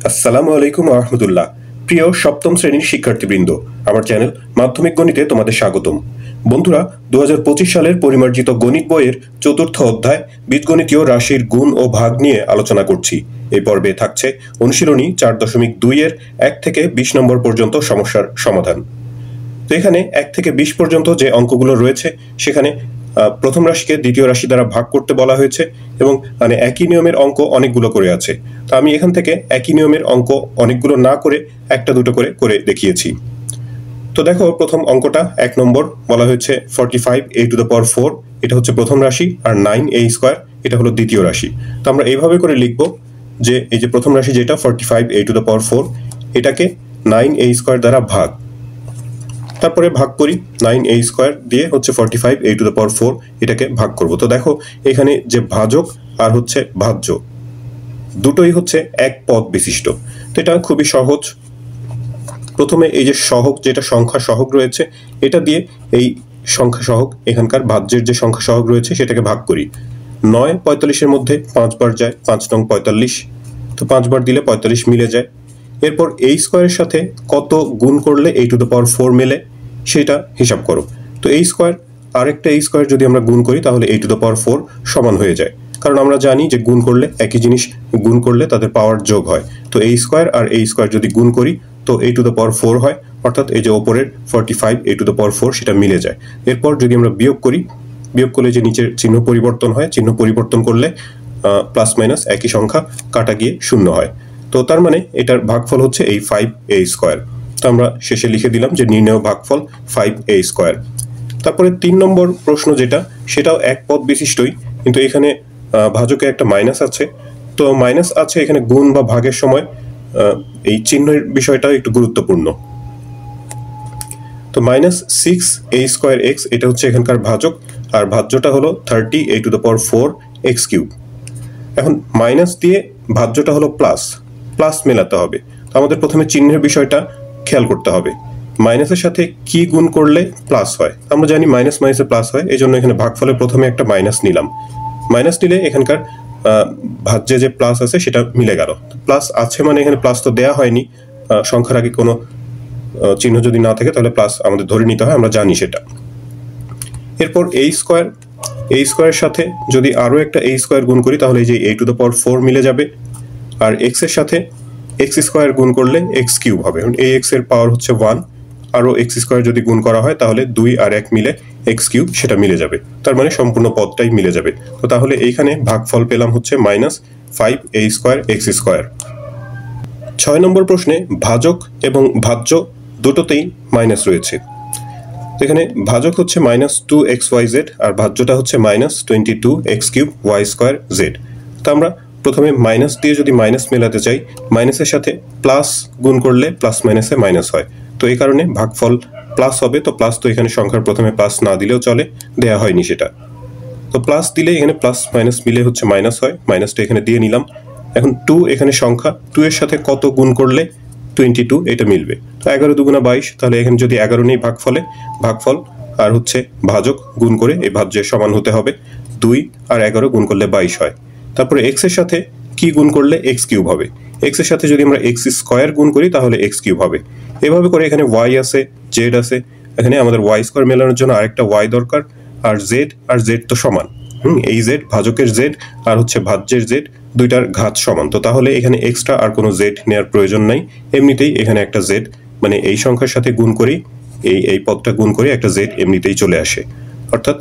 আসসালামু আলাইকুম রহমতুল্লাহ। প্রিয় সপ্তম শ্রেণীর শিক্ষার্থীবৃন্দ, আমার চ্যানেল মাধ্যমিক গণিতে তোমাদের স্বাগতম। বন্ধুরা, 2025 সালের পরিমার্জিত গণিত বইয়ের চতুর্থ অধ্যায় বীজগণিতীয় রাশির গুণ ও ভাগ নিয়ে আলোচনা করছি। এই পর্বে থাকছে অনুশীলনী 4.2 এর 1 থেকে 20 নম্বর পর্যন্ত সমস্যার সমাধান। তো এখানে 1 থেকে 20 পর্যন্ত যে অঙ্কগুলো রয়েছে সেখানে প্রথম রাশিকে দ্বিতীয় রাশি দ্বারা ভাগ করতে বলা হয়েছে এবং একই নিয়মের অঙ্ক অনেকগুলো করে আছে। তো আমি এখান থেকে একই নিয়মের অঙ্ক অনেকগুলো না করে একটা দুটো করে করে দেখিয়েছি। তো দেখো, প্রথম অঙ্কটা 1 নম্বর বলা হয়েছে 45a⁴, এটা হচ্ছে প্রথম রাশি, আর 9a² এটা হলো দ্বিতীয় রাশি। তো আমরা এইভাবে করে লিখব যে এই যে প্রথম রাশি যেটা 45a⁴, এটাকে 9a² দ্বারা ভাগ, তারপরে ভাগ করি 9a² দিয়ে হচ্ছে 45a⁴, এটাকে ভাগ করব। তো দেখো এখানে যে ভাজক আর হচ্ছে ভাজ্য দুটোই হচ্ছে এক পদ বিশিষ্ট। তো এটা খুবই সহজ। প্রথমে এই যে সহগ, যেটা সংখ্যা সহগ রয়েছে, এটা দিয়ে এই সংখ্যা সহগ এখানকার ভাজ্যের যে সংখ্যা সহগ রয়েছে সেটাকে ভাগ করি। 9 45-এর মধ্যে 5 বার যায়, 5 নং 45, তো 5 বার দিলে 45 মিলে যায়। এরপর a² সাথে কত গুণ করলে a⁴ মেলে সেটা হিসাব করো। তো a² আরেকটা a² যদি আমরা গুণ করি তাহলে a⁴ সমান হয়ে যায়, কারণ আমরা জানি যে গুণ করলে একই জিনিস গুণ করলে তাদের পাওয়ার যোগ হয়। তো a² আর a² যদি গুণ করি তো a⁴ হয়, অর্থাৎ এই যে ওপরের 45a⁴ সেটা মিলে যায়। এরপর যদি আমরা বিয়োগ করি, বিয়োগ করলে যে নিচের চিহ্ন পরিবর্তন হয়, চিহ্ন পরিবর্তন করলে প্লাস মাইনাস একই সংখ্যা কাটা গিয়ে 0 হয়। তো তার মানে এটার ভাগফল হচ্ছে এই 5a²। তো আমরা শেষে লিখে দিলাম যে নির্ণেয় ভাগফল 5a²। তারপরে 3 নম্বর প্রশ্ন যেটা, সেটাও এক পদ বিশিষ্টই, কিন্তু এখানে ভাজকে একটা মাইনাস আছে। তো মাইনাস আছে এখানে গুণ বা ভাগের সময়, এই চিহ্নের বিষয়টা একটু গুরুত্বপূর্ণ। তো -6a²x এটা হচ্ছে এখানকার ভাজক, আর ভাজ্যটা হলো 30a⁴x³। এখন মাইনাস দিয়ে ভাজ্যটা হলো প্লাস, প্লাস মেলাতে হবে। তো আমাদের প্রথমে চিহ্নের বিষয়টা খেয়াল করতে হবে। মাইনাসের সাথে কি গুণ করলে প্লাস হয়? আমরা জানি মাইনাস মাইনাসে প্লাস হয়, এই জন্য এখানে ভাগফলে প্রথমে একটা মাইনাস নিলাম। মাইনাস নিলে এখানকার ভাজ্যে যে প্লাস আছে সেটা মিলে গেল। প্লাস আছে মানে এখানে প্লাস তো দেয়া হয়নি, সংখ্যার আগে কোনো চিহ্ন যদি না থাকে তাহলে প্লাস আমাদের ধরে নিতে হয়, আমরা জানি সেটা। এরপর a² এর সাথে যদি আরো একটা a² গুণ করি তাহলে এই যে a⁴ মিলে যাবে, আর x এর সাথে x² গুণ করলে x³ হবে। ax এর পাওয়ার হচ্ছে 1, আরো x² যদি গুণ করা হয় তাহলে 2 আর 1 মিলে x³ সেটা মিলে যাবে, তার মানে সম্পূর্ণ পদটাই মিলে যাবে। তো তাহলে এইখানে ভাগফল পেলাম হচ্ছে -5a²x²। 6 নম্বর প্রশ্নে ভাজক এবং ভাজ্য দুটোতেই মাইনাস রয়েছে। এখানে ভাজক হচ্ছে -2xyz আর ভাজ্যটা হচ্ছে -22x³ y²z। তো আমরা প্রথমে মাইনাস দিয়ে যদি মাইনাস মেলাতে চাই, মাইনাসের সাথে প্লাস গুণ করলে প্লাস মাইনাসে মাইনাস হয়, তো এই কারণে ভাগফল প্লাস হবে। তো প্লাস তো এখানে সংখ্যার প্রথমে প্লাস না দিলেও চলে, দেয়া হয়নি সেটা। তো প্লাস দিলে এখানে প্লাস মাইনাস মিলে হচ্ছে মাইনাস হয়, মাইনাসটা এখানে দিয়ে নিলাম। এখন 2 এখানে সংখ্যা, 2 এর সাথে কত গুণ করলে 22 এটা মিলবে? তো 11 দুগুণা 22, তাহলে এখানে যদি 11 নেই ভাগফলে, ভাগফল আর হচ্ছে ভাজক গুণ করে এই ভাজ্যের সমান হতে হবে। 2 আর 11 গুণ করলে 22 হয়। তারপরে x এর সাথে কি গুণ করলে x³ হবে? x এর সাথে যদি আমরা x² গুণ করি তাহলে x³ হবে। এভাবে করে এখানে y আছে, z আছে, এখানে আমাদের y² মেলানোর জন্য আরেকটা y দরকার, আর z তো সমান। এই z ভাজকের z আর হচ্ছে ভাজ্যের z দুইটার ঘাত সমান। তো তাহলে এখানে এক্সট্রা আর কোনো z নেওয়ার প্রয়োজন নাই, এমনিতেই এখানে একটা z, মানে এই সংখ্যার সাথে গুণ করি, এই পদটা গুণ করে একটা z এমনিতেই চলে আসে, অর্থাৎ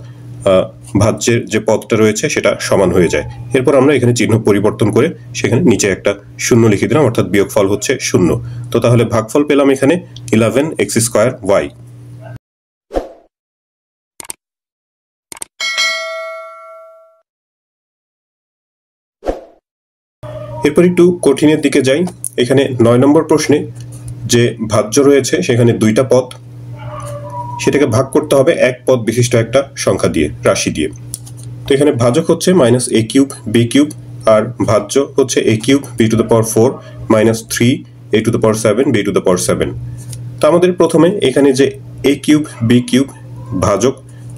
ভাজ্যের যে পদটা রয়েছে সেটা সমান হয়ে যায়। এরপর আমরা এখানে চিহ্ন পরিবর্তন করে সেখানে নিচে একটা 0 লিখে দিলাম, অর্থাৎ বিয়োগফল হচ্ছে 0। তো তাহলে ভাগফল পেলাম এখানে 11x²y। এরপর একটু কঠিনের দিকে যাই। এখানে 9 নম্বর প্রশ্নে যে ভাজ্য রয়েছে সেখানে দুইটা পদ, সেটাকে ভাগ করতে হবে এক পদ বিশিষ্ট একটা সংখ্যা দিয়ে, রাশি দিয়ে। তো এখানে ভাজক হচ্ছে -a³ b³ আর ভাজ্য হচ্ছে a³ b⁴ -3a⁴ b⁴। তো আমাদের প্রথমে এখানে যে a³ b³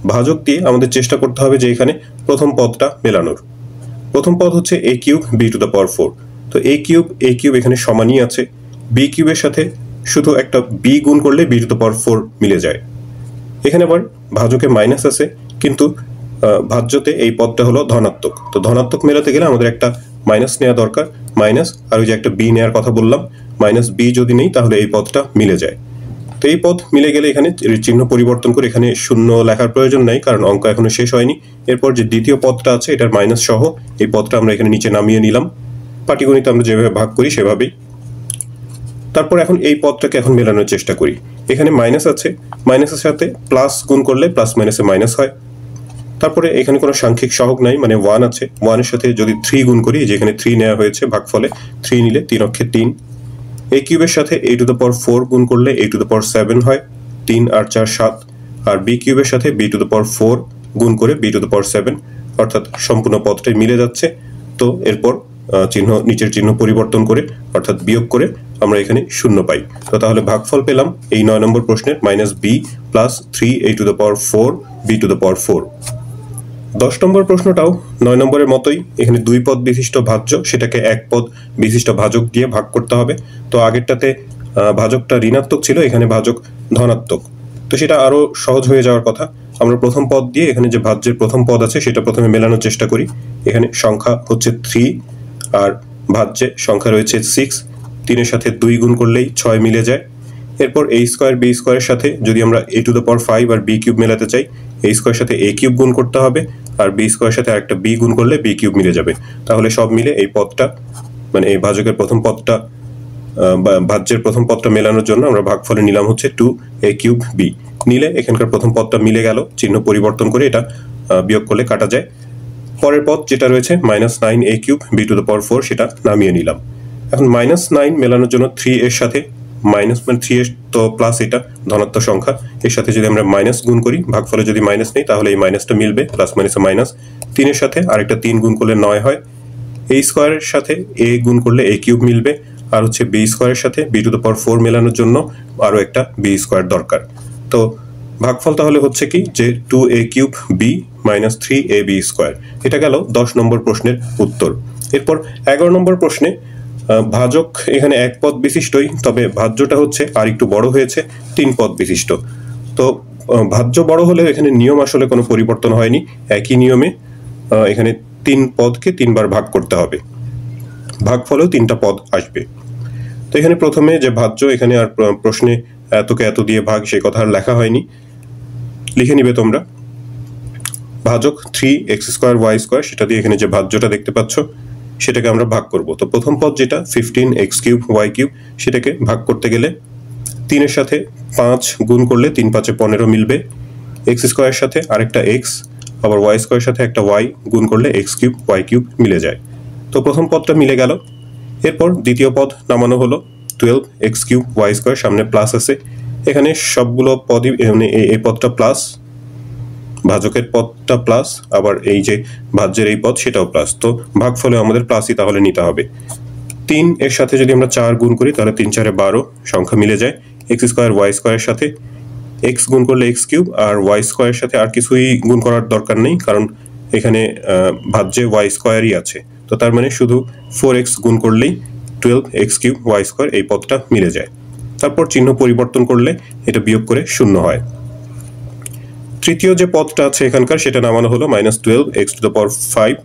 ভাজক দিয়ে আমাদের চেষ্টা করতে হবে যে এখানে প্রথম পদটা মেলানোর। প্রথম পদ হচ্ছে a³ b⁴, তো এ কিউব এখানে সমানই আছে, বি কিউবের সাথে শুধু একটা বি গুণ করলে বি টু দ্য পাওয়ার 4 মিলে যায়। এখানে আবার ভাজকে মাইনাস আছে, কিন্তু ভাজ্যতে এই পদটা হলো ধনাত্মক, তো ধনাত্মক মেলাতে গেলে আমাদের একটা মাইনাস নেওয়া দরকার, মাইনাস আর ওই যে একটা বি নেওয়ার কথা বললাম, মাইনাস বি যদি নেই তাহলে এই পদটা মিলে যায়। তো এই পদ মিলে গেলে এখানে চিহ্ন পরিবর্তন করে এখানে শূন্য লেখার প্রয়োজন নাই, কারণ অঙ্ক এখনো শেষ হয়নি। এরপর যে দ্বিতীয় পদটা আছে এটার মাইনাস সহ এই পদটা আমরা এখানে নিচে নামিয়ে নিলাম, পাটিগণিত আমরা যেভাবে ভাগ করি সেভাবেই। তারপর এখন এই পদটাকে এখন মেলানোর চেষ্টা করি। এখানে মাইনাস আছে, মাইনাসের সাথে প্লাস গুণ করলে প্লাস মাইনাসে মাইনাস হয়। তারপরে এখানে কোনো সাংখ্যিক সহগ নাই, মানে 1 আছে, 1-এর সাথে যদি 3 গুণ করি, যে এখানে 3 নেওয়া হয়েছে ভাগফলে, 3 নিলে 3 অক্ষে 3। এ কিউবের সাথে a টু দ্য পাওয়ার 4 গুণ করলে a টু দ্য পাওয়ার 7 হয়, 3 আর 4 7। আর বি কিউবের সাথে b টু দ্য পাওয়ার 4 গুণ করে b টু দ্য পাওয়ার 7, অর্থাৎ সম্পূর্ণ পদটাই মিলে যাচ্ছে। তো এরপর নিচের চিহ্ন পরিবর্তন করে অর্থাৎ বিয়োগ করে আমরা এখানে শূন্য পাই। তো তাহলে ভাগফল পেলাম এই 9 নম্বর প্রশ্নের minus B plus 3 a to the power 4 b to the power 4। 10 নম্বর প্রশ্নটাও 9 নম্বরের মতোই, এখানে 2 পদ বিশিষ্ট ভাজ্য, সেটাকে 1 পদ বিশিষ্ট ভাজক দিয়ে ভাগ করতে হবে। তো আগেরটাতে ভাজকটা ঋণাত্মক ছিল, এখানে ভাজক ধনাত্মক, তো সেটা আরো সহজ হয়ে যাওয়ার কথা। আমরা প্রথম পদ দিয়ে এখানে যে ভাজ্যের প্রথম পদ আছে সেটা প্রথমে মেলানোর চেষ্টা করি। এখানে সংখ্যা হচ্ছে 3 আর ভাজ্যে সংখ্যা রয়েছে 6, 3-এর সাথে 2 গুণ করলেই 6 মিলে যায়। এরপর a স্কয়ার b স্কয়ারের সাথে যদি আমরা a টু দ্য পাওয়ার 5 আর b কিউব মেলাতে চাই, a স্কয়ারের সাথে a কিউব গুণ করতে হবে, আর b স্কয়ারের সাথে আরেকটা b গুণ করলে b কিউব মিলে যাবে। তাহলে সব মিলে এই পদটা, মানে এই ভাজকের প্রথম পদটা, ভাজ্যের প্রথম পদটা মেলানোর জন্য আমরা ভাগফলে নিলাম হচ্ছে 2a কিউব b। নিলে এখানকার প্রথম পদটা মিলে গেল, চিহ্ন পরিবর্তন করে এটা বিয়োগ করলে কাটা যায়। পরের পদ যেটা রয়েছে -9a cube b to the power 4, সেটা নামিয়ে নিলাম। এখন -9 মেলানোর জন্য 3 এর সাথে মাইনাস, মানে 3 এর তো প্লাস, এটা ধনাত্মক সংখ্যা, এর সাথে যদি আমরা মাইনাস গুণ করি, ভাগফলে যদি মাইনাস নেই তাহলে এই মাইনাসটা মিলবে, প্লাস মাইনাসে মাইনাস। 3 এর সাথে আরেকটা 3 গুণ করলে 9 হয়, a স্কয়ারের সাথে a গুণ করলে a কিউব মিলবে, আর হচ্ছে b স্কয়ারের সাথে b টু দ্য পাওয়ার 4 মেলানোর জন্য আরো একটা b স্কয়ার দরকার। তো ভাগফল তাহলে হচ্ছে কি, যে 2a cube b minus 3ab square. এটা গেল 10 নম্বর প্রশ্নের উত্তর। এরপর 11 নম্বর প্রশ্নে ভাজক এখানে 1 পদ বিশিষ্টই, তবে ভাজ্যটা হচ্ছে আর একটু বড় হয়েছে, 3 পদ বিশিষ্ট। তো ভাজ্য বড় হলেও এখানে নিয়ম আসলে কোনো পরিবর্তন হয়নি, একই নিয়মে এখানে 3 পদকে 3 বার ভাগ করতে হবে, ভাগফলেও 3টা পদ আসবে। তো এখানে প্রথমে যে ভাজ্য, এখানে আর প্রশ্নে এতকে এত দিয়ে ভাগ সেই কথা আর লেখা হয়নি, লিখে নিবে তোমরা। ভাজক 3x স্কয়ার y স্কয়ার, সেটা দিয়ে এখানে যে ভাজ্যটা দেখতে পাচ্ছ সেটাকে আমরা ভাগ করব। তো প্রথম পদ যেটা 15x কিউব y কিউব, সেটাকে ভাগ করতে গেলে 3 এর সাথে 5 গুণ করলে 3 5 15 মিলবে, x স্কয়ারের সাথে আরেকটা x, আবার y স্কয়ারের সাথে একটা y গুণ করলে x কিউব y কিউব মিলে যায়। তো প্রথম পদটা মিলে গেল। এরপর দ্বিতীয় পদ নামানো হলো 12x কিউব y স্কয়ার, সামনে প্লাস আছে, এখানে সবগুলো পদই, মানে এই পদটা প্লাস, ভাজকের পদটা প্লাস, আবার এই যে ভাজ্যের এই পদ সেটাও প্লাস, তো ভাগফলে আমাদের প্লাসই তাহলে নিতে হবে। 3 এর সাথে যদি আমরা 4 গুণ করি তাহলে 3 4 12, সংখ্যা মিলে যায়। x স্কয়ার y স্কয়ারের সাথে x গুণ করলে x কিউব, আর y স্কয়ারের সাথে আর কিছুই গুণ করার দরকার নেই, কারণ এখানে ভাজ্যে y স্কয়ারই আছে, তো তার মানে শুধু 4x গুণ করলেই 12x কিউব y স্কয়ার, এই পদটা মিলে যায়। তারপর চিহ্ন পরিবর্তন করলে এটা বিয়োগ করে 0 হয়। তৃতীয় যে পদটা আছে এখানকার, সেটা নামানো হলো -12x two the power 5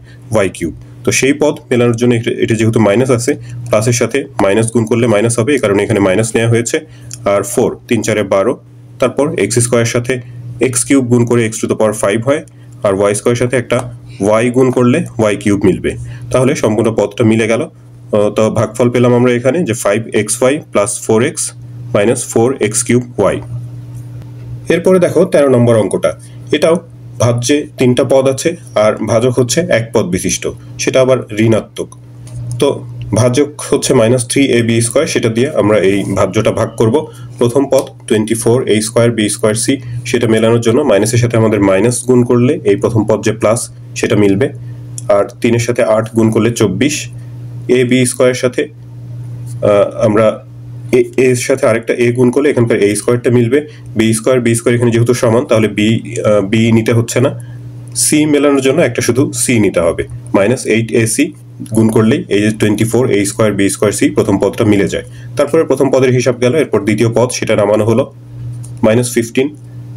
y cube. তো সেই পদ মেলানোর জন্য এটা যেহেতু মাইনাস আছে, প্লাসের সাথে মাইনাস গুণ করলে মাইনাস হবে, এই কারণে এখানে মাইনাস নেওয়া হয়েছে। আর 4 3 4 12, তারপর x স্কয়ারের সাথে x কিউব গুণ করে x টু দ্য পাওয়ার 5 হয়, আর y স্কয়ারের সাথে একটা y গুণ করলে y কিউব মিলবে। তাহলে সম্পূর্ণ পদটা মিলে গেল। তো ভাগফল পেলাম আমরা এখানে যে 5xy plus 4x minus 4x cube y। এরপরে দেখো 13 নম্বর অঙ্কটা, এটাও ভাজ্যে 3টা পদ আছে আর ভাজক হচ্ছে 1 পদ বিশিষ্ট, সেটা আবার ঋণাত্মক। তো ভাজক হচ্ছে -3ab স্কয়ার, সেটা দিয়ে আমরা এই ভাজ্যটা ভাগ করব। প্রথম পদ 24a square b square c, সেটা মেলানোর জন্য মাইনাসের সাথে আমাদের মাইনাস গুণ করলে এই প্রথম পদ যে প্লাস সেটা মিলবে, আর 3 এর সাথে 8 গুণ করলে 24, ab স্কয়ারের সাথে আমরা এর সাথে আরেকটা a গুণ করলে এখানকার a স্কয়ারটা মিলবে, b স্কয়ার এখানে যেহেতু সমান তাহলে b নিতে হচ্ছে না, c মেলানোর জন্য একটা শুধু c নিতে হবে, -8ac গুণ করলেই এই যে 24 a square b square c প্রথম পদটা মিলে যায়। তারপরে প্রথম পদের হিসাব গেল, এরপর দ্বিতীয় পদ সেটা নামানো হলো। -15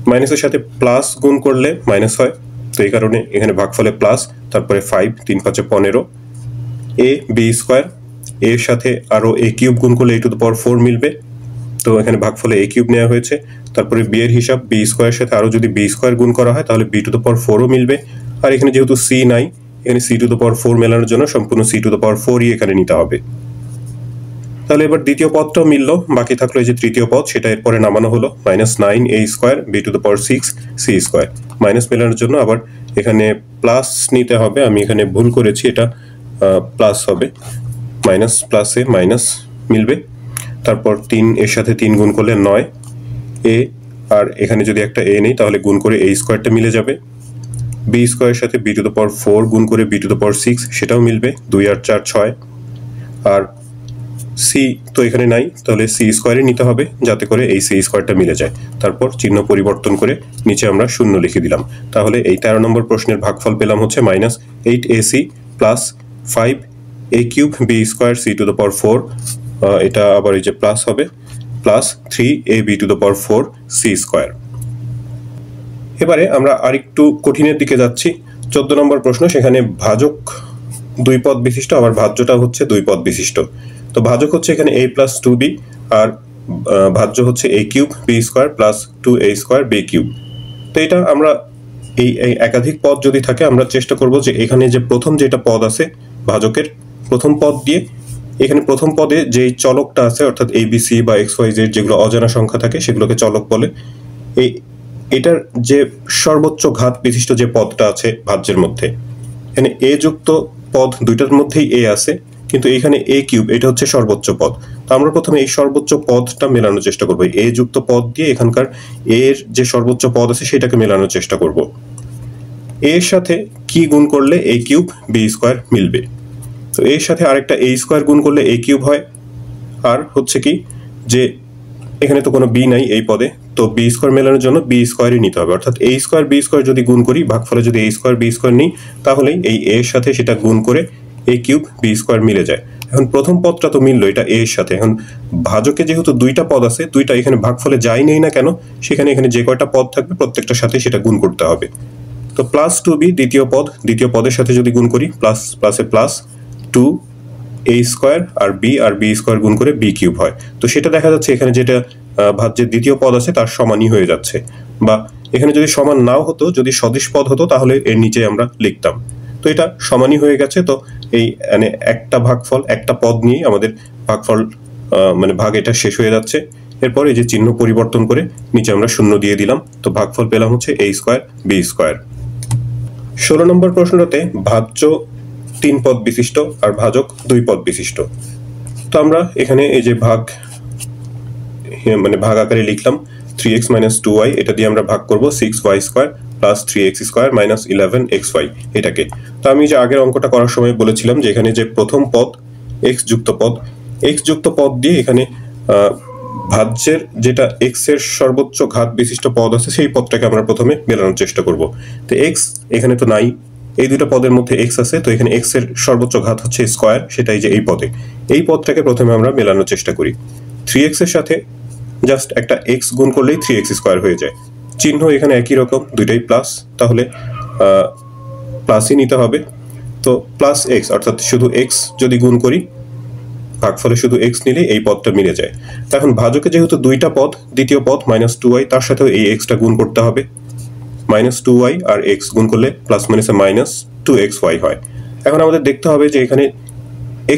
মাইনাসের সাথে প্লাস গুণ করলে মাইনাস হয়, তো এই কারণে এখানে ভাগফলে প্লাস, তারপরে 5 3 5 15 a b স্কোয়ার, এর সাথে আরও a কিউব গুণ করলে a টু দ্য পাওয়ার 4 মিলবে, তো এখানে ভাগফলে a কিউব নেওয়া হয়েছে। তারপরে b এর হিসাব b স্কোয়ারের সাথে আরও যদি b স্কোয়ার গুণ করা হয় তাহলে b টু দ্য পাওয়ার 4ও মিলবে। আর এখানে যেহেতু c নাই, এখানে c টু দ্য পাওয়ার 4 মেলানোর জন্য সম্পূর্ণ c টু দ্য পাওয়ার 4ই এখানে নিতে হবে। তাহলে এবার দ্বিতীয় পদটাও মিললো, বাকি থাকলো এই যে তৃতীয় পদ, সেটা এরপরে নামানো হলো। -9 a square b to the power 6 c square. Minus মেলানোর জন্য আবার এখানে প্লাস নিতে হবে, আমি এখানে ভুল করেছি, এটা প্লাস হবে, মাইনাস প্লাসে মাইনাস মিলবে। তারপর 3 এর সাথে 3 গুণ করলে 9 a, আর এখানে যদি একটা a নেই তাহলে গুণ করে a স্কোয়ারটা মিলে যাবে। b স্কোয়ারের সাথে b টু দ্য পাওয়ার 4 গুণ করে b টু দ্য পাওয়ার 6 সেটাও মিলবে, 2 আর 4 6। আর c তো এখানে নাই, তাহলে c স্কোয়ারই নিতে হবে যাতে করে এই c স্কোয়ারটা মিলে যায়। তারপর চিহ্ন পরিবর্তন করে নিচে আমরা 0 লিখে দিলাম। তাহলে এই 13 নম্বর প্রশ্নের ভাগফল পেলাম হচ্ছে -8ac plus 5 a cube b square c two the power 4, এটা আবার এই যে প্লাস হবে, plus 3 a b to the power 4 c square. এবারে আমরা আরেকটু কঠিনের দিকে যাচ্ছি। 14 নম্বর প্রশ্ন, সেখানে ভাজক 2 পদ বিশিষ্ট, আবার ভাজ্যটা হচ্ছে 2 পদ বিশিষ্ট। তো ভাজক হচ্ছে এখানে a প্লাস 2b, আর ভাজ্য হচ্ছে a cube b square plus 2a square b cube. তো এটা আমরা এই একাধিক পদ যদি থাকে আমরা চেষ্টা করব যে এখানে যে প্রথম যেটা পদ আছে ভাজকের প্রথম পদ দিয়ে, এখানে প্রথম পদে যেই চলকটা আছে অর্থাৎ abc বা xyz যেগুলো অজানা সংখ্যা থাকে সেগুলোকে চলক বলে। এটার যে সর্বোচ্চ ঘাত বিশিষ্ট যে পদটা আছে ভাজ্যের মধ্যে, এখানে a যুক্ত পদ দুইটার মধ্যেই a আছে, কিন্তু এখানে a কিউব এটা হচ্ছে সর্বোচ্চ পদ। তো আমরা প্রথমে এই সর্বোচ্চ পদটা মেলানোর চেষ্টা করব, a যুক্ত পদ দিয়ে এখানকার a এর যে সর্বোচ্চ পদ আছে সেটাকে মেলানোর চেষ্টা করব। a এর সাথে কি গুণ করলে a কিউব b স্কোয়ার মিলবে, তো এর সাথে আরেকটা a স্কোয়ার গুণ করলে a কিউব হয়। আর হচ্ছে কি যে এখানে তো কোনো b নাই এই পদে, তো b স্কোয়ার মেলানোর জন্য b স্কোয়ারই নিতে হবে, অর্থাৎ a স্কোয়ার b স্কোয়ার যদি গুণ করি ভাগফলে যদি a স্কোয়ার b স্কোয়ার নিই তাহলে এই a এর সাথে সেটা গুণ করে a কিউব b স্কোয়ার মিলে যায়। এখন প্রথম পদটা তো মিললো এটা a এর সাথে, এখন ভাজকে যেহেতু দুইটা পদ আছে, দুইটা এখানে ভাগফলে যাই নেই না কেন, সেখানে এখানে যে কয়টা পদ থাকবে প্রত্যেকটার সাথে সেটা গুণ করতে হবে। তো প্লাস 2b দ্বিতীয় পদ, দ্বিতীয় পদের সাথে যদি গুণ করি প্লাস প্লাসে প্লাস 2 a স্কোয়ার আর b স্কোয়ার গুণ করে b কিউব হয়। তো সেটা দেখা যাচ্ছে এখানে যেটা ভাজ্যের দ্বিতীয় পদ আছে তার সমানই হয়ে যাচ্ছে, বা এখানে যদি সমান নাও হতো, যদি সদিশ পদ হতো তাহলে এর নিচে আমরা লিখতাম। তো এটা সমানই হয়ে গেছে, তো এই মানে একটা ভাগফল একটা পদ নিয়েই আমাদের ভাগফল মানে ভাগ এটা শেষ হয়ে যাচ্ছে। এরপর এই যে চিহ্ন পরিবর্তন করে নিচে আমরা 0 দিয়ে দিলাম, তো ভাগফল পেলাম হচ্ছে a স্কোয়ার b স্কোয়ার। 16 নম্বর প্রশ্নটাতে ভাজ্য 3 পদ বিশিষ্ট আর ভাজক 2 পদ বিশিষ্ট। তো আমরা এখানে এই যে ভাগ মানে ভাগ আকারে লিখলাম 3x - 2y, এটা দিয়ে আমরা ভাগ করব 6y square plus 3x square minus 11xy এটাকে। তো আমি যে আগের অঙ্কটা করার সময় বলেছিলাম যে এখানে যে প্রথম পদ x যুক্ত পদ দিয়ে এখানে ভাজ্যের যেটা x এর সর্বোচ্চ ঘাত বিশিষ্ট পদ আছে সেই পদটাকে আমরা প্রথমে মেলানোর চেষ্টা করব। তো x এখানে তো নাই, এই দুটো পদের মধ্যে x আছে, তো এখানে x এর সর্বোচ্চ ঘাত হচ্ছে স্কোয়ার, সেটাই যে এই পদে, এই পদটাকে প্রথমে আমরা মেলানোর চেষ্টা করি। 3x এর সাথে জাস্ট একটা x গুণ করলেই 3x স্কোয়ার হয়ে যায়, চিহ্ন এখানে একই রকম, দুইটাই প্লাস, তাহলে প্লাসই নিতে হবে। তো প্লাস x অর্থাৎ শুধু x যদি গুণ করি ভাগফলে শুধু x নিলে এই পদটা মিলে যায়। এখন ভাজকে যেহেতু দুইটা পদ, দ্বিতীয় পদ -2y, তার সাথেও এই xটা গুণ করতে হবে, -2y আর x গুণ করলে প্লাস মাইনাসে -2xy হয়। এখন আমাদের দেখতে হবে যে এখানে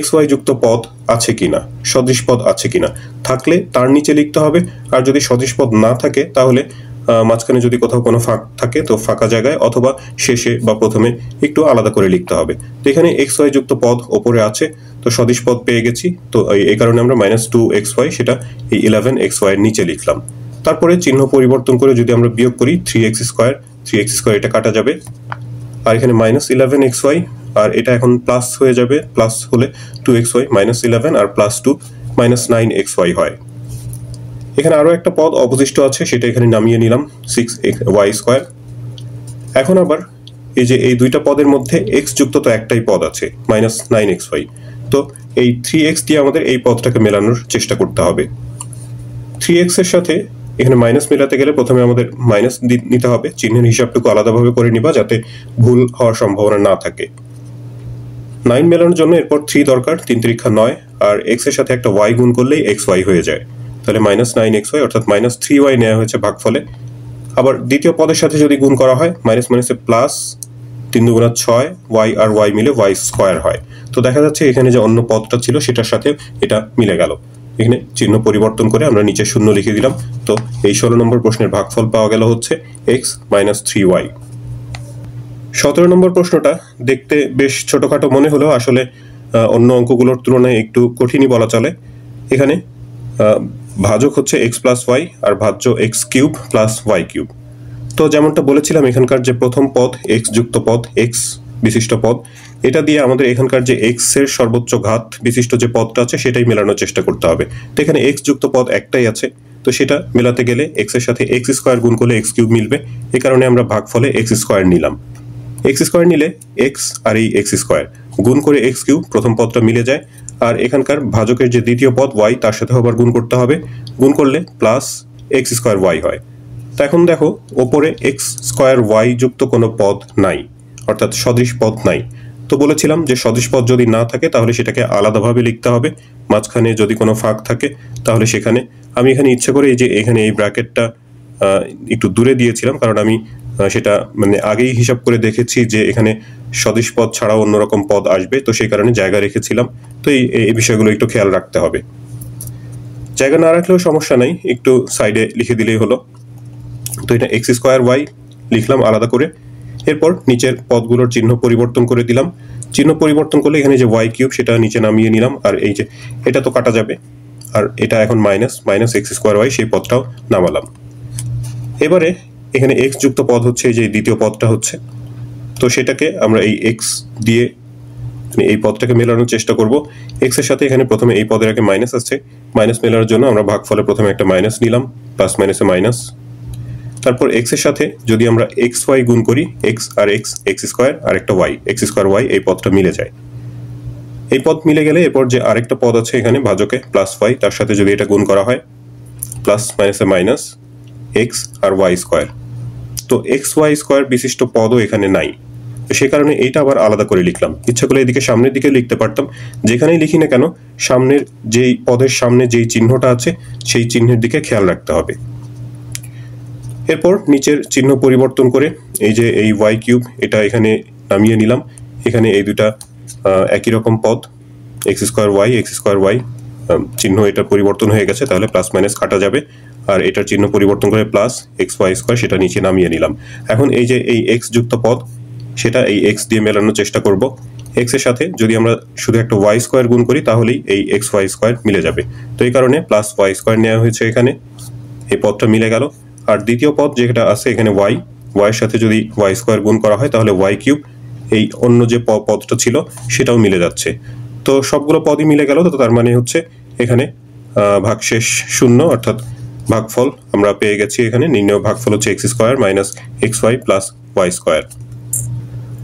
xy যুক্ত পদ আছে কিনা, সদৃশ পদ আছে কিনা, থাকলে তার নিচে লিখতে হবে, আর যদি সদৃশ পদ না থাকে তাহলে মাঝখানে যদি কোথাও কোনো ফাঁক থাকে তো ফাঁকা জায়গায় অথবা শেষে বা প্রথমে একটু আলাদা করে লিখতে হবে। তো এখানে xy যুক্ত পদ ওপরে আছে, তো সদৃশ পদ পেয়ে গেছি, তো এই কারণে আমরা -2xy সেটা এই 11xy এর নিচে লিখলাম। তারপরে চিহ্ন পরিবর্তন করে যদি আমরা বিয়োগ করি 3x স্কোয়ার এটা কাটা যাবে, আর এখানে -11xy, আর এটা এখন প্লাস হয়ে যাবে, প্লাস হলে 2xy -11 আর +2 -9xy হয়। এখানে আরো একটা পদ অবশিষ্ট আছে, সেটা এখানে নামিয়ে নিলাম 6y স্কোয়ার। এখন আবার এই যে এই দুইটা পদের মধ্যে এক্স যুক্ত তো একটাই পদ আছে -9xy, তো এই 3x দিয়ে আমাদের এই পদটাকে মেলানোর চেষ্টা করতে হবে। 3x এর সাথে এখানে মাইনাস মেলাতে গেলে প্রথমে আমাদের মাইনাস নিতে হবে, চিহ্নের হিসাবটুকু আলাদাভাবে করে নিবা যাতে ভুল হওয়ার সম্ভাবনা না থাকে। 9 মেলানোর জন্য এরপর 3 দরকার, 3 3 9, আর x এর সাথে একটা y গুণ করলেই xy হয়ে যায়, তাহলে -9xy অর্থাৎ -3y নেওয়া হয়েছে ভাগফলে। আবার দ্বিতীয় পদের সাথে যদি গুণ করা হয় মাইনাস মাইনাসে প্লাস, 3 দুগুণা 6, y আর y মিলে y স্কয়ার হয়। তো দেখা যাচ্ছে এখানে যে অন্য পদটা ছিল সেটার সাথে এটা মিলে গেল। এখানে চিহ্ন পরিবর্তন করে আমরা নিচে 0 লিখে দিলাম। তো এই 16 নম্বর প্রশ্নের ভাগফল পাওয়া গেল হচ্ছে x - 3y। 17 নম্বর প্রশ্নটা দেখতে বেশ ছোটখাটো মনে হলেও আসলে অন্য অঙ্কগুলোর তুলনায় একটু কঠিনই বলা চলে। এখানে ভাজক হচ্ছে x + y আর ভাজ্য x কিউব + y কিউব। তো যেমনটা বলেছিলাম এখানকার যে প্রথম পদ x যুক্ত পদ, x বিশিষ্ট পদ, এটা দিয়ে আমাদের এখানকার যে x এর সর্বোচ্চ ঘাত বিশিষ্ট যে পদটা আছে সেটাই মেলানোর চেষ্টা করতে হবে। তো এখানে x যুক্ত পদ একটাই আছে, তো সেটা মেলাতে গেলে x এর সাথে x স্কয়ার গুণ করলে x কিউব মিলবে, এই কারণে আমরা ভাগফলে x স্কয়ার নিলাম। x স্কয়ার নিলে x আর এই x স্কয়ার গুণ করে x কিউব, প্রথম পদটা মিলে যায়। আর এখানকার ভাজকের যে দ্বিতীয় পদ y তার সাথে আবার গুণ করতে হবে, গুণ করলে প্লাস x স্কয়ার y হয়। তো এখন দেখো ওপরে x স্কয়ার y যুক্ত কোনো পদ নাই, অর্থাৎ সদৃশ পদ নাই। তো বলেছিলাম যে সদৃশ পদ যদি না থাকে তাহলে সেটাকে আলাদাভাবে লিখতে হবে, মাঝখানে যদি কোনো ফাঁক থাকে তাহলে সেখানে, আমি এখানে ইচ্ছে করে এই যে এখানে এই ব্র্যাকেটটা একটু দূরে দিয়েছিলাম, কারণ আমি সেটা মানে আগেই হিসাব করে দেখেছি যে এখানে সদৃশ পদ ছাড়াও অন্যরকম পদ আসবে, তো সেই কারণে জায়গা রেখেছিলাম। তো এই বিষয়গুলো একটু খেয়াল রাখতে হবে। জায়গা না রাখলেও সমস্যা নাই, একটু সাইডে লিখে দিলেই হলো। তো এটা x স্কয়ার y লিখলাম আলাদা করে। এরপর নিচের পদগুলোর চিহ্ন পরিবর্তন করে দিলাম। চিহ্ন পরিবর্তন করলে এখানে যে y কিউব সেটা নিচে নামিয়ে নিলাম, আর এই যে এটা তো কাটা যাবে, আর এটা এখন মাইনাস x স্কয়ার y, সেই পদটাও নামালাম। এবারে এখানে x যুক্ত পদ হচ্ছে এই যে দ্বিতীয় পদটা হচ্ছে, তো সেটাকে আমরা এই x দিয়ে এই পদটাকে মেলানোর চেষ্টা করব। x এর সাথে এখানে প্রথমে এই পদের আগে মাইনাস আছে, মাইনাস মেলানোর জন্য আমরা ভাগফলে প্রথমে একটা মাইনাস নিলাম, প্লাস মাইনাসে মাইনাস। তারপর x এর সাথে যদি আমরা xy গুণ করি, x আর x স্কয়ার আর একটা y, x স্কয়ার y, এই পদটা মিলে যায়। এই পদ মিলে গেলে এরপর যে আরেকটা পদ আছে এখানে ভাজকে প্লাস y, তার সাথে যদি এটা গুণ করা হয় প্লাস মাইনাসে মাইনাস x আর y স্কয়ার। তো xy স্কয়ার বিশিষ্ট পদও এখানে নাই, সে কারণে এইটা আবার আলাদা করে লিখলাম। ইচ্ছা করলে এদিকে সামনের দিকে লিখতে পারতাম, যেখানেই লিখি না কেন সামনের যেই পদের সামনে যেই চিহ্নটা আছে সেই চিহ্নের দিকে খেয়াল রাখতে হবে। এরপর নিচের চিহ্ন পরিবর্তন করে এই যে এই y কিউব এটা এখানে নামিয়ে নিলাম। এখানে এই দুটা একই রকম পদ, x স্কয়ার y, চিহ্ন এটা পরিবর্তন হয়ে গেছে, তাহলে প্লাস মাইনাস কাটা যাবে, আর এটার চিহ্ন পরিবর্তন করে প্লাস xy স্কয়ার সেটা নিচে নামিয়ে নিলাম। এখন এই যে এই x যুক্ত পদ সেটা এই x দিয়ে মেলানোর চেষ্টা করব। x এর সাথে যদি আমরা শুধু একটা y স্কয়ার গুণ করি তাহলেই এই xy স্কয়ার মিলে যাবে, তো এই কারণে প্লাস y স্কয়ার নেওয়া হয়েছে এখানে, এই পদটা মিলে গেল। আর দ্বিতীয় পদ যেটা আছে এখানে y এর সাথে যদি y স্কয়ার গুণ করা হয় তাহলে y কিউব, এই অন্য যে পদটা ছিল সেটাও মিলে যাচ্ছে। তো সবগুলো পদই মিলে গেল, তো তার মানে হচ্ছে এখানে ভাগশেষ 0, অর্থাৎ ভাগফল আমরা পেয়ে গেছি। এখানে নির্ণয় ভাগফল হচ্ছে x square minus xy plus y square.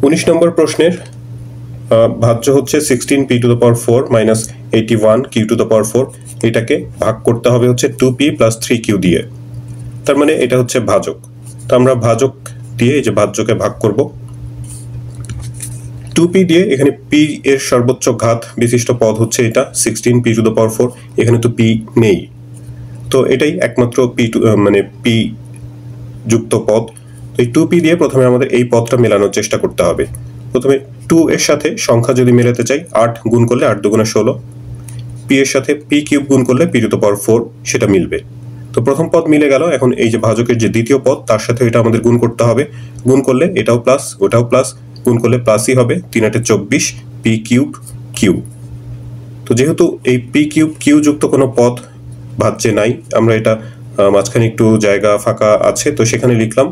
19 নম্বর প্রশ্নের ভাজ্য হচ্ছে 16p⁴ মাইনাস 81q⁴, এটাকে ভাগ করতে হবে হচ্ছে 2p + 3q দিয়ে, তার মানে এটা হচ্ছে ভাজক। তো আমরা ভাজক দিয়ে এই যে ভাজ্যকে ভাগ করব 2p দিয়ে। এখানে p এর সর্বোচ্চ ঘাত বিশিষ্ট পদ হচ্ছে এটা 16p⁴, এখানে তো p নেই, তো এটাই একমাত্র p যুক্ত পদ। এই 2p দিয়ে প্রথমে আমাদের এই পদটা মেলানোর চেষ্টা করতে হবে। প্রথমে 2 এর সাথে সংখ্যা যদি মেলাতে চাই 8 গুণ করলে 8 দুগুণে 16, p এর সাথে p কিউব গুণ করলে p⁴ সেটা মিলবে। তো প্রথম পদ মিলে গেল। এখন এই যে ভাজকের যে দ্বিতীয় পদ তার সাথে এটা আমাদের গুণ করতে হবে, গুণ করলে এটাও প্লাস ওটাও প্লাস, গুণ করলে প্লাসই হবে, 3 8 24 p কিউব কিউ। তো যেহেতু এই p কিউব কিউ যুক্ত কোনো পদ ভাজ্যে নাই, আমরা এটা মাঝখানে একটু জায়গা ফাঁকা আছে তো সেখানে লিখলাম,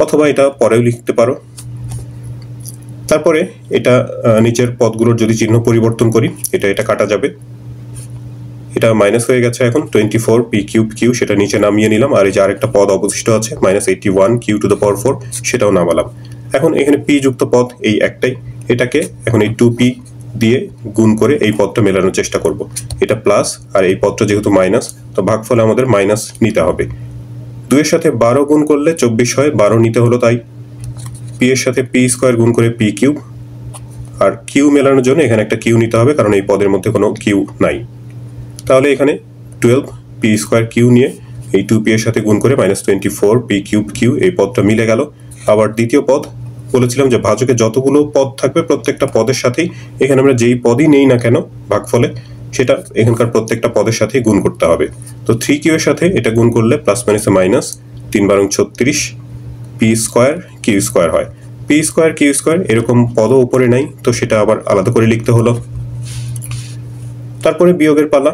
অথবা এটা পরেও লিখতে পারো। তারপরে এটা নিচের পদগুলোর যদি চিহ্ন পরিবর্তন করি এটা কাটা যাবে, এটা মাইনাস হয়ে গেছে। এখন 24 p কিউব কিউ সেটা নিচে নামিয়ে নিলাম, আর এই যে আরেকটা পদ অবশিষ্ট আছে -81q⁴ সেটাও নামালাম। এখন এখানে পি যুক্ত পদ এই একটাই, এটাকে এখন এই 2p দিয়ে গুণ করে এই পদটা মেলানোর চেষ্টা করব। এটা প্লাস আর এই পদটা যেহেতু মাইনাস, তো ভাগফলে আমাদের মাইনাস নিতে হবে। 2 এর সাথে 12 গুণ করলে 24 হয়, 12 নিতে হলো, তাই পি এর সাথে পি স্কোয়ার গুণ করে পি কিউব, আর কিউ মেলানোর জন্য এখানে একটা কিউ নিতে হবে কারণ এই পদের মধ্যে কোনো কিউ নাই। তাহলে এখানে 12 পি স্কোয়ার কিউ নিয়ে এই 2p এর সাথে গুণ করে -24 পি কিউব কিউ, এই পদটা মিলে গেল। আবার দ্বিতীয় পদ বলেছিলাম যে ভাজকে যতগুলো পদ থাকবে প্রত্যেকটা পদের সাথেই এখানে আমরা যেই পদই নেই না কেন ভাগফলে সেটা এখানকার প্রত্যেকটা পদের সাথেই গুণ করতে হবে। তো 3q এর সাথে এটা গুণ করলে প্লাস মাইনাসে মাইনাস, 3 বারং 36 পি স্কোয়ার কিউ স্কোয়ার হয়। পি স্কোয়ার কিউ স্কোয়ার এরকম পদও উপরে নাই, তো সেটা আবার আলাদা করে লিখতে হলো। তারপরে বিয়োগের পালা।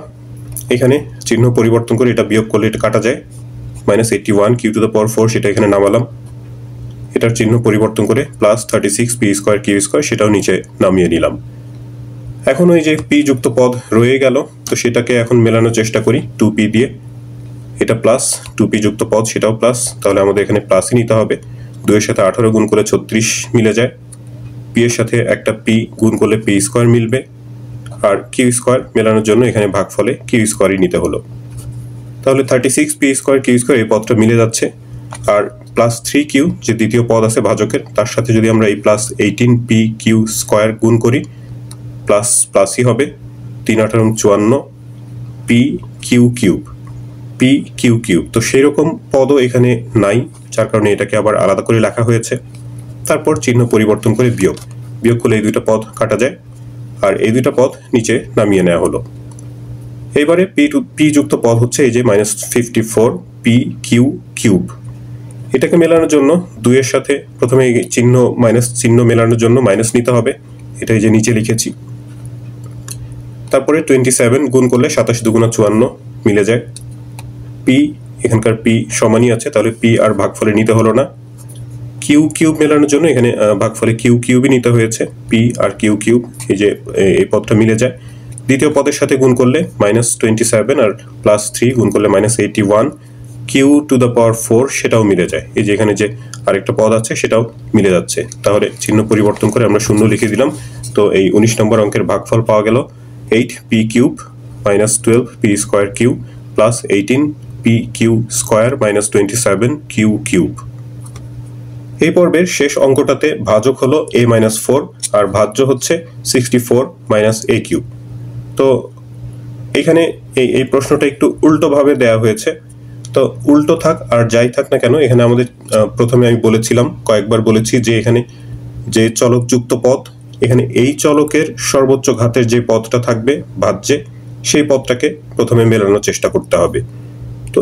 এখানে চিহ্ন পরিবর্তন করে এটা বিয়োগ করলে এটা কাটা যায়, -81 কিউ টু দ্য পাওয়ার 4 সেটা এখানে নামালাম। এটার চিহ্ন পরিবর্তন করে plus 36 P square Q square সেটাও নিচে নামিয়ে নিলাম। এখন ওই যে পি যুক্ত পদ রয়ে গেল, তো সেটাকে এখন মেলানোর চেষ্টা করি 2p দিয়ে। এটা প্লাস 2p যুক্ত পদ সেটাও প্লাস, তাহলে আমাদের এখানে প্লাসই নিতে হবে। 2 এর সাথে 18 গুণ করলে 36 মিলে যায়, পি এর সাথে একটা পি গুণ করলে পি স্কোয়ার মিলবে, আর কিউ স্কোয়ার মেলানোর জন্য এখানে ভাগফলে কিউ স্কোয়ারই নিতে হলো। তাহলে 36 পি স্কোয়ার কিউ স্কোয়ার এই পদটা মিলে যাচ্ছে। আর প্লাস 3q যে দ্বিতীয় পদ আছে ভাজকের, তার সাথে যদি আমরা এই প্লাস 18p কিউ স্কোয়ার গুণ করি প্লাস প্লাসই হবে, 3 18 54 P Q cube, P Q cube. তো সেই রকম পদও এখানে নাই, যার কারণে এটাকে আবার আলাদা করে লেখা হয়েছে। তারপর চিহ্ন পরিবর্তন করে বিয়োগ, বিয়োগ করলে এই দুইটা পদ কাটা যায়, আর এই দুইটা পদ নিচে নামিয়ে নেওয়া হলো। এবারে পি যুক্ত পদ হচ্ছে এই যে -54 পি কিউ কিউব। এটাকে মেলানোর জন্য 2 এর সাথে প্রথমে চিহ্ন মাইনাস চিহ্ন মেলানোর জন্য মাইনাস নিতে হবে, এটাই যে নিচে লিখেছি। তারপরে 27 গুণ করলে 27 দুগুণা 54 মিলে যায়। পি এখানকার পি সমানই আছে, তাহলে পি আর ভাগফলে নিতে হলো না। কিউ কিউব মেলানোর জন্য এখানে ভাগফলে কিউ কিউবই নিতে হয়েছে, পি আর কিউ কিউব, এই যে এই পদটা মিলে যায়। দ্বিতীয় পদের সাথে গুণ করলে -27 আর +3 গুণ করলে -81 কিউ টু দ্য পাওয়ার 4 সেটাও মিলে যায়। এই যে এখানে যে আরেকটা পদ আছে সেটাও মিলে যাচ্ছে, তাহলে চিহ্ন পরিবর্তন করে আমরা 0 লিখে দিলাম। তো এই 19 নম্বর অঙ্কের ভাগফল পাওয়া গেল 8 P cube -12 P square Q plus 18 P Q square -27 Q cube. এই পর্বের শেষ অঙ্কটাতে ভাজক হলো a-4 আর ভাজ্য হচ্ছে 64 - a কিউব। তো এখানে এই প্রশ্নটা একটু উল্টোভাবে দেয়া হয়েছে, তো উল্টো থাক আর যাই থাক না কেন, এখানে আমাদের প্রথমে আমি বলেছিলাম, কয়েকবার বলেছি যে এখানে যে চলকযুক্ত পদ, এখানে এই চলকের সর্বোচ্চ ঘাতের যে পদটা থাকবে ভাজ্যে, সেই পদটাকে প্রথমে মেলানোর চেষ্টা করতে হবে। তো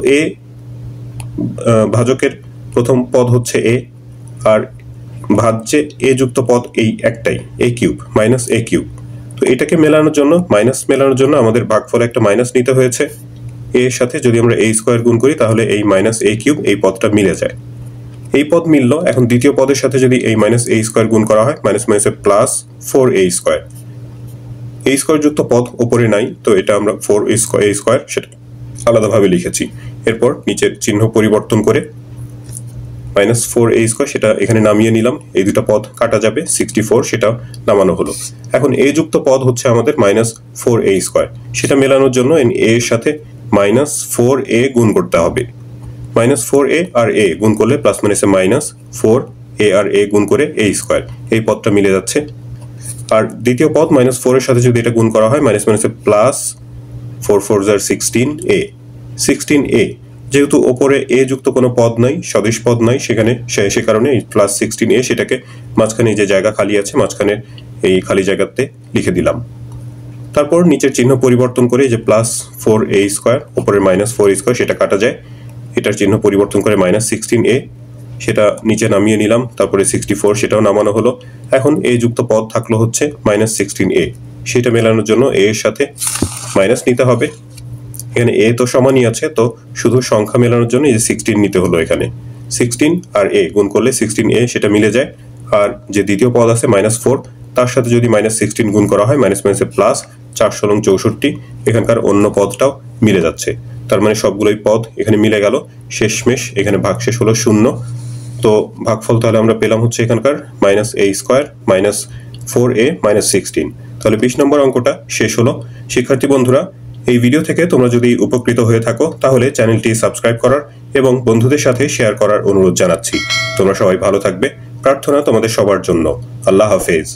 ভাজকের প্রথম পদ হচ্ছে এ, আর ভাজ্যে এ যুক্ত পদ এই একটাই, a কিউব -a কিউব। তো এটাকে মেলানোর জন্য মেলানোর জন্য আমাদের ভাগফলে একটা মাইনাস নিতে হয়েছে। এর সাথে যদি আমরা a স্কোয়ার গুণ করি তাহলে এই -a কিউব এই পদটা মিলে যায়। এই পদ মিলল। এখন দ্বিতীয় পদের সাথে যদি এই -a স্কোয়ার গুণ করা হয়, +4a স্কোয়ার, a স্কোয়ার যুক্ত পদ ওপরে নাই, তো এটা আমরা 4a স্কোয়ার সেটা আলাদাভাবে লিখেছি। এরপর নিচের চিহ্ন পরিবর্তন করে -4a স্কোয়ার সেটা এখানে নামিয়ে নিলাম, এই দুটো পদ কাটা যাবে, 64 সেটা নামানো হলো। এখন a যুক্ত পদ হচ্ছে আমাদের -4a স্কোয়ার, সেটা মেলানোর জন্য a এর সাথে -4a গুণ করতে হবে। -4a আর a গুণ করলে প্লাস মাইনাসে -4a আর a গুণ করে a স্কোয়ার, এই পদটা মিলে যাচ্ছে। আর দ্বিতীয় পদ -4 এর সাথে যদি এটা গুণ করা হয়, মাইনাসে প্লাস 4 4 16a, 16a, যেহেতু ওপরে a যুক্ত কোনো পদ নাই, সদিশ পদ নাই, সেখানে সে কারণে এই +16a সেটাকে মাঝখানে যে জায়গা খালি আছে মাঝখানে এই খালি জায়গাতে লিখে দিলাম। তারপর নিচের চিহ্ন পরিবর্তন করে যে +4a স্কোয়ার ওপরের -4 স্কোয়ার সেটা কাটা যায়, এটার চিহ্ন পরিবর্তন করে -16a সেটা নিচে নামিয়ে নিলাম। তারপরে 64 সেটাও নামানো হলো। এখন a যুক্ত পদ থাকলো হচ্ছে -16a, সেটা মেলানোর জন্য a এর সাথে মাইনাস নিতে হবে। এখানে a তো সমানই আছে, তো শুধু সংখ্যা মেলানোর জন্য এই যে 16 নিতে হলো। এখানে 16 আর a গুণ করলে 16a সেটা মিলে যায়। আর যে দ্বিতীয় পদ আছে -4, তার সাথে যদি -16 গুণ করা হয়, মাইনাসে প্লাস 4 × 64, এখানকার অন্য পদটাও মিলে যাচ্ছে। তার মানে সবগুলোই পদ এখানে মিলে গেল। শেষমেশ এখানে ভাগশেষ হলো 0। তো ভাগফল তাহলে আমরা পেলাম হচ্ছে এখানকার -a² -4a -16। তাহলে 20 নম্বর অঙ্কটা শেষ হলো। শিক্ষার্থী বন্ধুরা, এই ভিডিও থেকে তোমরা যদি উপকৃত হয়ে থাকো তাহলে চ্যানেলটি সাবস্ক্রাইব করার এবং বন্ধুদের সাথে শেয়ার করার অনুরোধ জানাচ্ছি। তোমরা সবাই ভালো থাকবে, প্রার্থনা তোমাদের সবার জন্য। আল্লাহ হাফেজ।